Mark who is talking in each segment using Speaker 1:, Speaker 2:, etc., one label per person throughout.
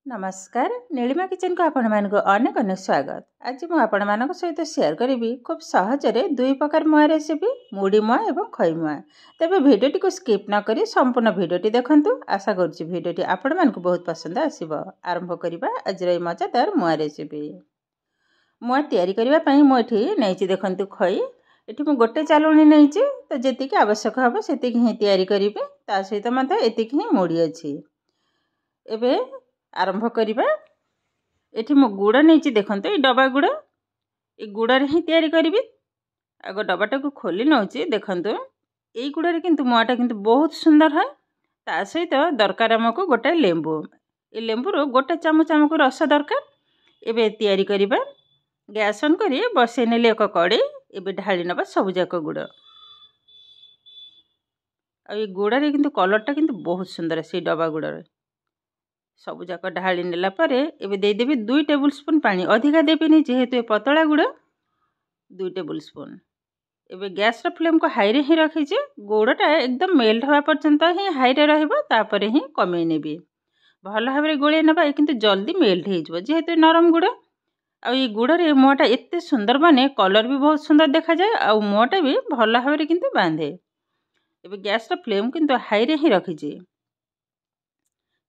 Speaker 1: नमस्कार नीलिमा किचन को आपण मानक अनेक अनेक स्वागत। आज मु आपण मानक सहित शेयर करी खूब सहजरे दुई प्रकार मुआ रेसिपी मुड़ी मुआ एवं खई मुआ। तेबे भिडियोटी को स्किप न करी संपूर्ण भिडियोटी देखंतु। आशा करुच्ची भिडियोटी आपण मानक बहुत पसंद आसीबो। आरंभ करिबा आज रे मजेदार मुआ रेसिपी। मुआ तयारी करिबा पई मु एठी नैची देखंतु खई। एठी मु गोटे चालुणी नैची तो जेतिकी आवश्यक हबो सेतिकी ही तयारी करिबे। ता सहित मते एतिकी ही मुड़ी अछि। एबे आरंभ करिबा। एठी मो गुड़ नैची देखंतु ए डबा गुड़ ए गुड़रे ही तयारी करिबी। आगो डबाटा को खोली नौची देखंतु ए गुड़रे किंतु मुआटा किंतु बहुत सुंदर है। ता सहित दरकार हमको गोटे लेंबू ए लेंबूरो गोटे चामच हमको रस दरकार। एबे तयारी करिबा। गैस ऑन करी बसै नेले एक कड़े एबे ढाली नबा सब जाक गुड़। आ ए गुड़रे किंतु कलरटा किंतु बहुत सुंदर है। डबा गुड़रे सबु जाक ढाली नेला परे एबे दे देबी 2 टेबल स्पून पानी। अधिका देबेनी जेहेतु पतला गुड़ 2 टेबल स्पून। एबे गैस रा फ्लेम को हाई रे ही रखी जे गुड़टा एकदम मेल्ट होवा पर्यंत ही हाई रे रहइबो। तापरे ही कमे नेबी भल भाबरे गोळे नबा किंतु जल्दी मेल्ट हे जबो जेहेतु नरम गुड़। आ ई गुड़ रे मुआटा एते सुंदर बने कलर भी बहुत सुंदर देखा जाए आ मुआटा भी भल भाबरे किंतु बांधे। एबे गैस रा फ्लेम किंतु हाई रे ही रखी जे।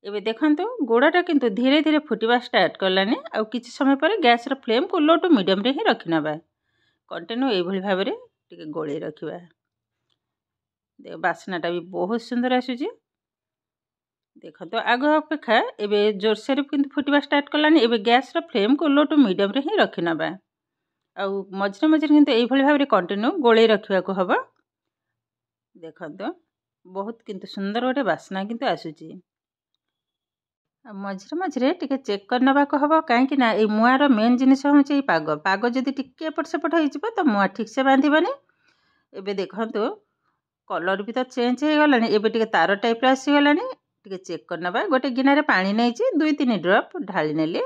Speaker 1: एबे देखंतु गुड़ाटा किंतु धीरे धीरे फुटिबा स्टार्ट करलानी। आ किछि समय पर गैस रा फ्लेम को लो टू मीडियम रे ही रखिनबा। कंटिन्यू एई भली भाबरे टिके गोळे रखिबा। दे बासनाटा भी बहुत सुंदर आसुची। देखंतु आगो अपेक्षा एबे जोर से किंतु फुटिबा स्टार्ट करलानी। एबे गैस रा फ्लेम को लो टू मीडियम रे ही रखिनबा। आ मझरे मझरे किंतु एई भली भाबरे कंटिन्यू गोळे रखिबा को हबो। देखंतु बहुत किंतु सुंदर गोटे बासना किंतु आसुची। मझरे मझरे टिके चेक करनबा को हबो काहे ना ए मुआर मेन जिनिस होचे पाग। पाग जदि टिके एपट सेपट होई जिवो तो मुआ ठीक से बांधिबनी। एबे देखंतु कलर भी तो चेंज हे गलानी। एबे टिके तार टाइप रा आसी गलानी। टिके चेक करनबा। गोटे गिनारे पानी नैची 2-3 ड्रॉप ढाली नेले।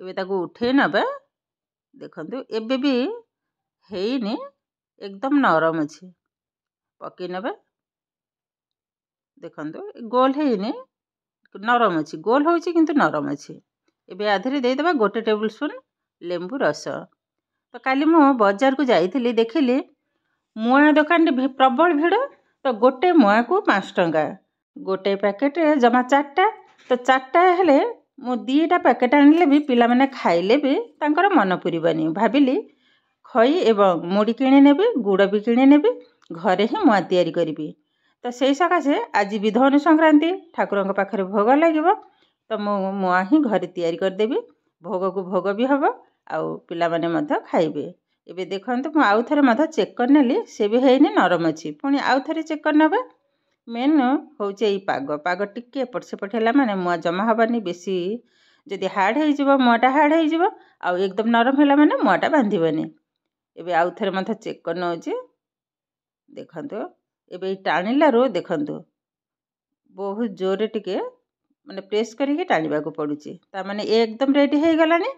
Speaker 1: एबे ताको उठे नबा। देखंतु एबे भी हेइनी एकदम नरम अछि। पके नबा। देखंतु गोल हेइनी नरम अछि। गोल होछि किंतु नरम अछि। एबे आधरे दे देबा 1 टेबल स्पून लेंबू रस। तो काली मु बाजार को जाईथिली देखिली मुआ दुकान रे प्रबल भिड़। तो गोटे मुआ को 5 टंका गोटे पैकेट रे जमा 4टा। तो 4टा हेले मु 2टा पैकेट आनले भी पिला माने खाइले भी तांकर मन पुरीबनी। भाबिली खई एवं मुड़ी किने नेबी गुड़ भी किने नेबी घरे ही मुआ तयारी करिबी। तो सेई सकाशे आज भी धनु संक्रांति ठाकुरंग पाखरे भोग लागिबो। तो मु मुआ ही घरे तयारी कर देबी। भोग को भोग भी हबो आउ पिला माने मध खाइबे। एबे देखंतु मु आउ थरे मध चेक करनेली से भी हेइनी नरम अछि। पुनी आउ थरे चेक करनबा। मेन होचे ई पाग। पाग टिके एपट सेपट हैला माने मुआ जमा हबानी। बेसी जदि हार्ड हे जिवो मुआटा हार्ड हे जिवो आउ एकदम नरम हैला माने मुआटा बांधिबनी। एबे आउ थरे मध चेक करनौची। देखंतु एबे टाणिला रो देखंतु बहुत जोरे टिके माने प्रेस करके टाणिबा को पडुची। ता माने एकदम रेडी हे गलानी।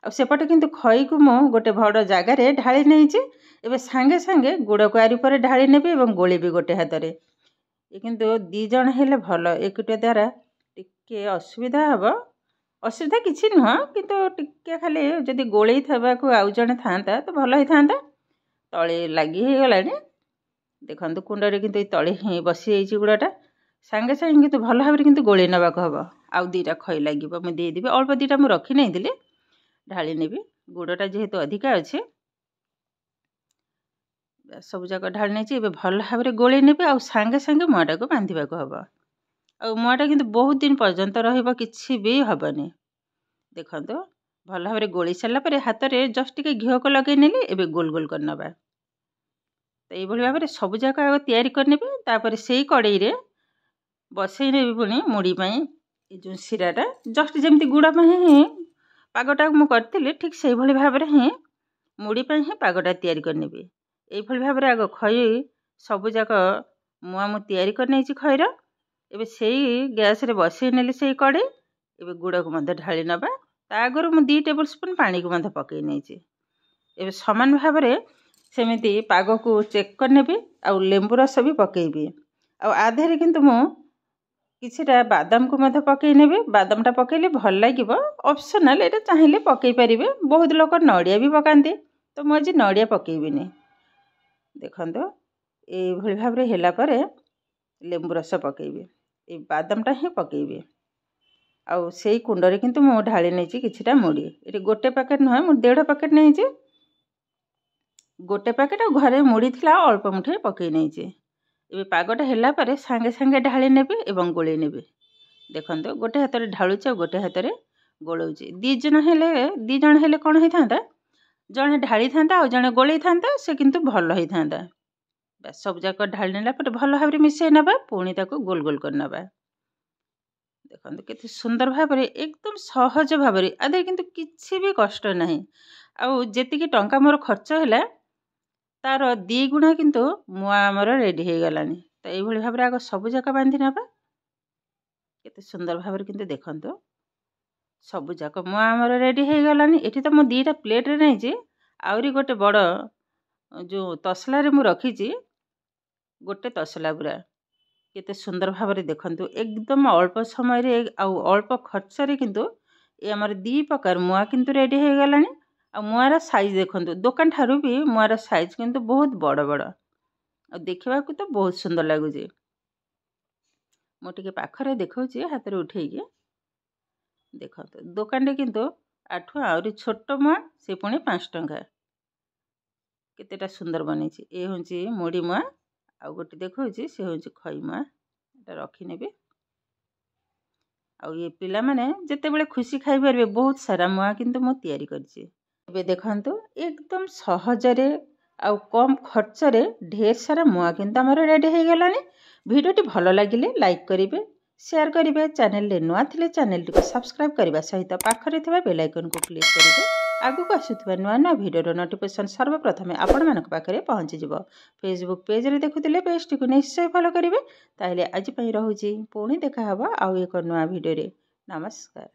Speaker 1: आ सेपटे किंतु खई को मु गोटे बड़ जागा रे ढाली नैची। एबे संगे संगे गुड़ को आरी पर ढाली नेबी एवं गोली भी गोटे हातरे। ए किंतु 2 जण हेले भलो एकटे द्वारा टिके असुविधा हबो। असुविधा किछि न किंतु टिके खाली जदि गोळेई थबा को आउ जण थांता तो भलो ही थांता। तळे लागि हे गलानी। देखंतु कुंडरे किंतु तळे ही बसी एची गुड़ाटा संगे संगे किंतु भलो भाबरे किंतु गोळे नबा को हबो। आउ 2टा खई लागिबो मु दे देबी। अल्प 2टा मु रखि नै दिले ढाली नेबी। गुड़टा जेहेतु अधिका अछि सब जाक ढाली नैची। एबे भलो भाबरे गोळे नेबी आउ संगे संगे मुआटा को बांधिबा को हबो। आउ मुआटा किंतु बहुत दिन पर्यंत रहिबो किछि भी हबनी। देखंतु भलो भाबरे गोळे सला परे हाथ रे जस्ट टिके घियो को लगै नेली। एबे गोल गोल करनबा। तो एई भली भाबरे सब जाक आगो तयारी करनेबी। तापर सेई कड़ाई रे बसई नेबी पुनी मुड़ी पई ए जो सिराटा जस्ट जेमति गुड़ा पई ही पागटा मु करथिली ठीक सेई भली भाबरे ही मुड़ी पई ही पागटा तयारी करनेबी। एई भली भाबरे आगो खई सब जाक मुआ मु तयारी कर नैची खईर। एबे सेई गैस रे बसई नेली सेई कड़ाई। एबे गुड़ा को मध ढाली नबा। ता आगरो मु 2 टेबल स्पून पानी को मध पकई नैची। एबे समान भाबरे सेमिति पाग को चेक करनेबी आउ लेंबू रस भी पकेबी। आउ आधे रे किंतु मु किछिटा बादाम को मध्य पकई नेबे। बादामटा पकईले भल लागिबो, ऑप्शनल, एटा चाहिले पकई परिबे। बहुत लोक नड़िया भी पकांती, तो मु आज नड़िया पकईबिनी। देखंतो ए भली भाबरे हेला परे लेंबू रस पकईबे। ए बादामटा ही पकईबे। आउ सेई कुंडरे किंतु मु ढाली नेछि किछिटा मुड़ी। एटी गोटे पैकेट नहय, मु 1.5 पैकेट नेछि। गोटे पैकेट घरे मुड़ी थिला अल्प मुठे पकई नेछि। एबे पागटा हेला परे सांगे सांगे ढाली नेबे एवं गोळेई नेबे। देखंतो गोटे हातरे ढाळुछि, गोटे हातरे गोळौछि। 2 जण हेले कोन होई थांदा, जणे ढाली थांदा और जणे गोळेई थांदा, से किंतु भल होई थांदा। बस सब जाक ढाली नेला पर भल भाबरे मिसेई नबा, पुणी ताको गोल गोल कर नबा। देखंतो केते सुंदर भाबरे एकदम सहज भाबरे, आदे किंतु किछि भी कष्ट नाही। आउ जेतिकी टंका मोर खर्च हैला तार 2 गुणा किंतु मुआ हमर रेडी हे गलानी। तो एई भली भाबरे आगो सब जाक बांधी नबा। केते सुंदर भाबरे किंतु देखंतो सब जाक मुआ हमर रेडी हे गलानी। एठी तो मु 2टा प्लेट रे नै जे, आउरी गोटे बड़ जो तसला रे मु रखी छी, गोटे तसला पूरा। केते सुंदर भाबरे देखंतु एकदम अल्प समय रे आउ अल्प खर्च रे किंतु ए हमर 2 प्रकार मुआ किंतु रेडी हे गलानी। आ मुआर साइज देखंतु, दुकान ठारू भी मुआर साइज किंतु बहुत बड़ बड़, आ देखिबा को तो बहुत सुंदर लागु जे। मु टिके पाखरे देखौची हाथ रे उठेई के। देखंतु दुकान रे किंतु आठु आउरी छोट मुआ, से पुणी 5 टंका। केतेटा सुंदर बनेछि। ए होंची मुड़ी मुआ, आ गोटे देखौची से होंची खई मुआ। एटा रखी नेबे। आउ ये पिला माने जेते बेले खुशी खाइ परबे, बहुत सारा मुआ किंतु मु तयारी करछि। एबे देखंतु एकदम सहज रे आउ कम खर्च रे ढेर सारा मुआ किंतु हमर रेडी हे गलानी। वीडियोटी भलो लागिले लाइक करिवे, शेयर करिवे। चैनल रे नुआ थिले चैनल टी को सब्सक्राइब करबा सहित पाखरे थिबा बेल आइकन को क्लिक करिवे। आगु को आसुथिबा नुआ नुआ वीडियो रो नोटिफिकेशन सर्वप्रथमे आपण मानक पाखरे पहुंची जिवो। फेसबुक पेज रे देखुथिले पेज टी को निश्चय फॉलो करिवे। ताइले आज पई रहूची, पुणी देखा हबो आउ एक नुआ वीडियो रे। नमस्कार।